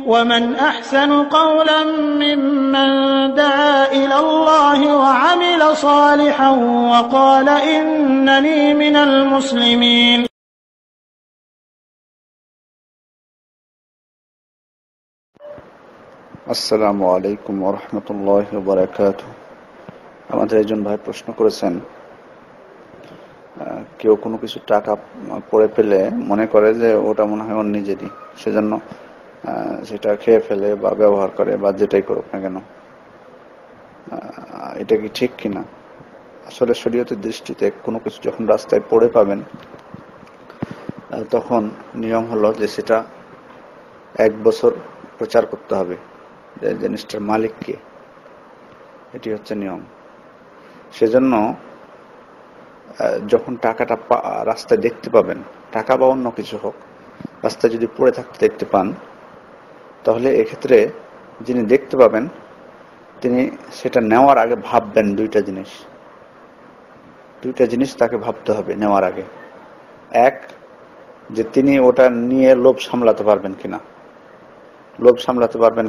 ومن أحسن قولا ممن دعا إلى الله وعمل صالحا وقال إنني من المسلمين. আসসালামু আলাইকুম ওয়া রাহমাতুল্লাহি ওয়া বারাকাতুহু। আমাদের একজন ভাই প্রশ্ন করেছেন, কেউ কোনো কিছু টাকা পড়ে ফেলে মনে করে যে ওটা মনে হয় ওর নিজেরই, সেজন্য সেটা খেয়ে ফেলে বা ব্যবহার করে বা যেটাই করুক না কেন, এটা কি ঠিক কিনা? আসলে শরীয়তের দৃষ্টিতে কোনো কিছু যখন রাস্তায় পড়ে পাবেন তখন নিয়ম হলো যে সেটা 1 বছর প্রচার করতে হবে যে জিনিসটার মালিক কে, এটি হচ্ছে নিয়ম। সেজন্য যখন টাকাটা রাস্তায় দেখতে পাবেন, টাকা বা অন্য কিছু হোক, রাস্তায় যদি পড়ে থাকতে দেখতে পান, তাহলে এক্ষেত্রে যিনি দেখতে পাবেন তিনি সেটা নেওয়ার আগে ভাববেন দুইটা জিনিস তাকে ভাবতে হবে নেওয়ার আগে। এক, যে তিনি ওটা নিয়ে লোভ সামলাতে পারবেন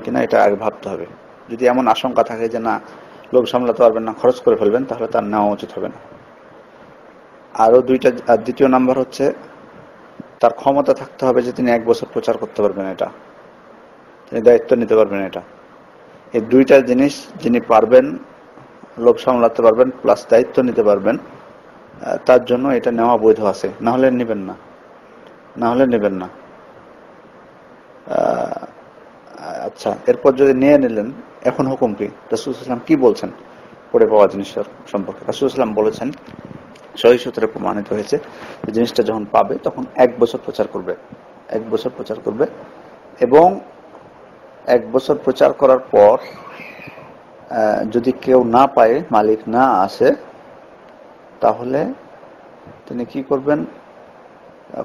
কিনা এটা আগে ভাবতে হবে। যদি এমন আশঙ্কা থাকে যে না, লোভ সামলাতে পারবেন না, খরচ করে ফেলবেন, তাহলে তার নেওয়া উচিত হবে না। আর দ্বিতীয় নাম্বার হচ্ছে তার ক্ষমতা থাকতে হবে যে তিনি 1 বছর প্রচার করতে পারবেন, এটা তিনি দায়িত্ব নিতে পারবেন। এটা এই দুইটা জিনিস যিনি পারবেন, লোভ সামলাতে পারবেন প্লাস দায়িত্ব নিতে পারবেন, তার জন্য এটা নেওয়া বৈধ আছে, না হলে নেবেন না। আচ্ছা, এরপর যদি নিয়ে নিলেন, এখন হুকুম কি? রাসূল সাল্লাল্লাহু আলাইহি ওয়াসাল্লাম কি বলছেন পড়ে পাওয়া জিনিসের সম্পর্কে? রাসূল সাল্লাল্লাহু আলাইহি ওয়াসাল্লাম বলেছেন, সহিহ সূত্রে প্রমাণিত হয়েছে, জিনিসটা যখন পাবে তখন 1 বছর প্রচার করবে এবং 1 বছর প্রচার করার পর যদি কেউ না পায়, মালিক না আসে, তাহলে তিনি কি করবেন?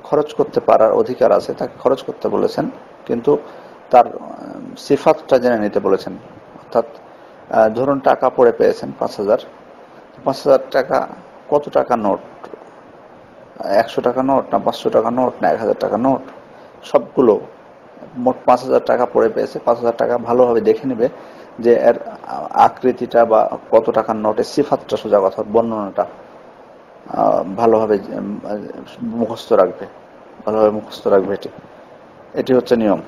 খরচ করতে পারার অধিকার আছে, তাকে খরচ করতে বলেছেন, কিন্তু তার সিফাতটা জেনে নিতে বলেছেন। অর্থাৎ ধরুন টাকা পড়ে পেয়েছেন 5,000 টাকা, কত টাকা নোট? 100 টাকা নোট না 500 টাকা নোট না 1000 টাকা নোট? সবগুলো মোট 5,000 টাকা পড়ে পেয়েছে। 5,000 টাকা ভালোভাবে দেখে নেবে যে এর আকৃতিটা বা কত টাকার নোটের সিফাতটা, সোজা কথা বর্ণনাটা ভালোভাবে মুখস্থ রাখবে। এটি হচ্ছে নিয়ম।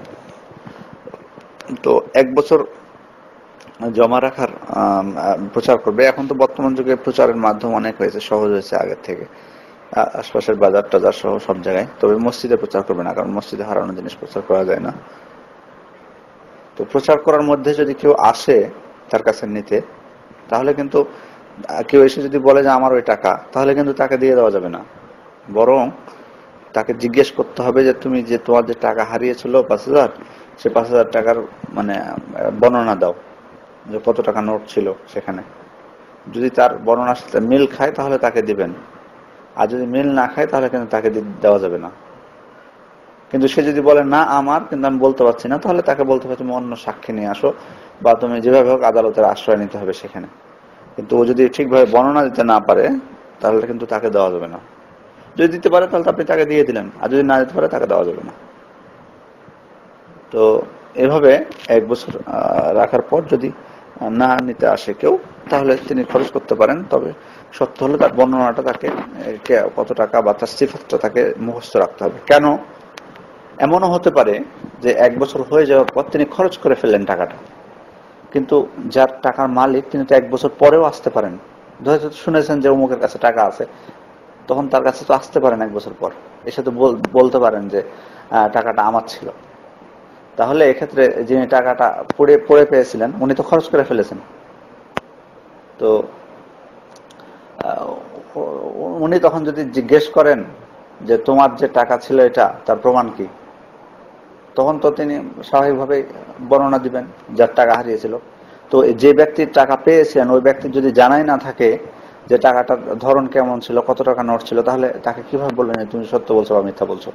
তো 1 বছর জমা রাখার প্রচার করবে। এখন তো বর্তমান যুগে প্রচারের মাধ্যম অনেক হয়েছে, সহজ হয়েছে আগের থেকে, আশপাশের বাজার টাজার সহ সব জায়গায়। তবে মসজিদে প্রচার করবে না, কারণ মসজিদে হারানো জিনিস প্রচার করা যায় না। তো প্রচার করার মধ্যে যদি কেউ আসে তার কাছে নিতে, তাহলে কিন্তু কেউ এসে যদি বলে যে আমার ওই টাকা, তাহলে কিন্তু তাকে দিয়ে দেওয়া যাবে না। বরং তাকে জিজ্ঞেস করতে হবে যে তুমি যে তোমার যে টাকা হারিয়েছিল 5,000, সে 5,000 টাকার মানে বর্ণনা দাও, যে কত টাকা নোট ছিল সেখানে। যদি তার বর্ণনার সাথে মিল খায় তাহলে তাকে দিবেন, আর যদি মিল না খায় তাহলে কিন্তু তাকে দেওয়া যাবে না। কিন্তু সে যদি বলে না আমার, কিন্তু আমি বলতে পারছি না, তাহলে তাকে বলতে হবে তুমি অন্য সাক্ষী নিয়ে আসো, বা তুমি যেভাবে হোক আদালতের আশ্রয় নিতে হবে সেখানে। কিন্তু ও যদি ঠিকভাবে বর্ণনা দিতে না পারে, তাহলে কিন্তু তাকে দেওয়া যাবে না। যদি দিতে পারে তাহলে আপনি তাকে দিয়ে দিলেন, আর যদি না দিতে পারে তাকে দেওয়া যাবে না। তো এভাবে 1 বছর রাখার পর যদি না নিতে আসে কেউ, তাহলে তিনি খরচ করতে পারেন। তবে সত্য হলে তার বর্ণনাটা তাকে, কত টাকা বা তার সিফাতটা তাকে মুখস্থ রাখতে হবে। কেন? এমনও হতে পারে যে 1 বছর হয়ে যাওয়ার পর তিনি খরচ করে ফেললেন টাকাটা, কিন্তু যার টাকার মালিক তিনি তো 1 বছর পরেও আসতে পারেন। হয়তো শুনেছেন যে অমুকের কাছে টাকা আছে, তখন তার কাছে তো আসতে পারেন 1 বছর পর, এসে তো বলতে পারেন যে টাকাটা আমার ছিল। তাহলে এক্ষেত্রে যিনি টাকাটা পড়ে পেয়েছিলেন, উনি তো খরচ করে ফেলেছেন। তো উনি তখন যদি জিজ্ঞেস করেন যে তোমার যে টাকা ছিল এটা, তার প্রমাণ কি, তখন তো তিনি স্বাভাবিকভাবে বর্ণনা দিবেন যার টাকা হারিয়েছিল। তো যে ব্যক্তির টাকা পেয়েছেন, ওই ব্যক্তির যদি জানাই না থাকে যে টাকাটার ধরন কেমন ছিল, কত টাকা নোট ছিল, তাহলে তাকে কিভাবে বলবেন তুমি সত্য বলছো বা মিথ্যা বলছো?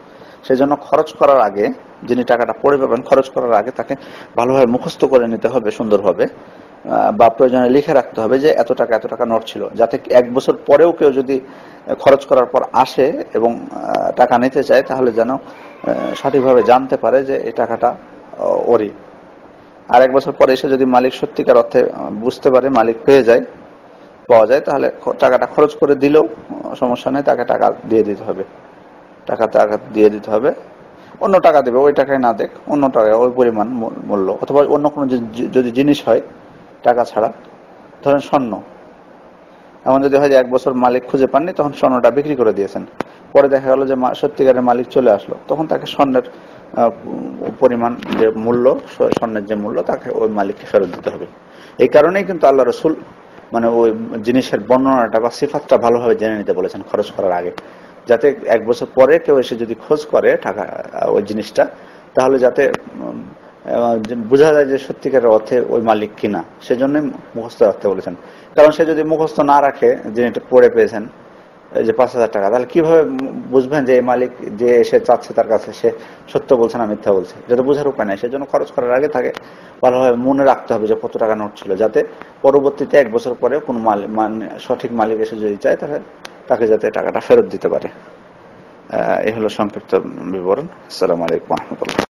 সেই জন্য খরচ করার আগে, যিনি টাকাটা পড়ে পাবেন, খরচ করার আগে তাকে ভালোভাবে মুখস্থ করে নিতে হবে সুন্দরভাবে, বা প্রয়োজনে লিখে রাখতে হবে যে এত টাকা নোট ছিল, যাতে 1 বছর পরেও কেউ যদি খরচ করার পর আসে এবং টাকা নিতে চায়, তাহলে যেন সঠিকভাবে জানতে পারে যে এই টাকাটা ওরই। আর 1 বছর পরে এসে যদি মালিক সত্যিকার অর্থে বুঝতে পারে, মালিক পাওয়া যায়, তাহলে টাকাটা খরচ করে দিলেও সমস্যা নেই, তাকে টাকা দিয়ে দিতে হবে। টাকা দিয়ে দিতে হবে, অন্য টাকা দেবে, ওই টাকায় না দেখ, অন্য টাকায় ওই পরিমাণ মূল্য, অথবা অন্য কোনো যদি জিনিস হয় টাকা ছাড়া, ধরেন স্বর্ণ, এমন যদি হয় যে 1 বছর মালিক খুঁজে পাননি, তখন স্বর্ণটা বিক্রি করে দিয়েছেন, পরে দেখা গেল যে সত্যিকারের মালিক চলে আসলো, তখন তাকে স্বর্ণের পরিমাণ যে মূল্য, স্বর্ণের যে মূল্য, তাকে ওই মালিককে ফেরত দিতে হবে। এই কারণেই কিন্তু আল্লাহ রসুল মানে ওই জিনিসের বর্ণনাটা বা সিফাতটা ভালোভাবে জেনে নিতে বলেছেন খরচ করার আগে, যাতে 1 বছর পরে কেউ এসে যদি খোঁজ করে টাকা ওই জিনিসটা, তাহলে যাতে বোঝা যায় যে সত্যিকারের অর্থে ওই মালিক কিনা, সেজন্যই মুখস্থ রাখতে বলেছেন। কারণ সে যদি মুখস্থ না রাখে, যিনি পড়ে পেয়েছেন যে 5,000 টাকা, তাহলে কিভাবে বুঝবেন যে এই মালিক যে এসে চাচ্ছে তার কাছে সে সত্য বলছে না মিথ্যা বলছে, এটা তো বোঝার উপায় নাই। সেজন্য খরচ করার আগে তাকে ভালোভাবে মনে রাখতে হবে যে কত টাকা নোট ছিল, যাতে পরবর্তীতে 1 বছর পরে কোনো সঠিক মালিক এসে যদি চায়, তাহলে তাকে যাতে টাকাটা ফেরত দিতে পারে। এই হলো সংক্ষিপ্ত বিবরণ। আসসালামু আলাইকুম ওয়া রাহমাতুল্লাহ।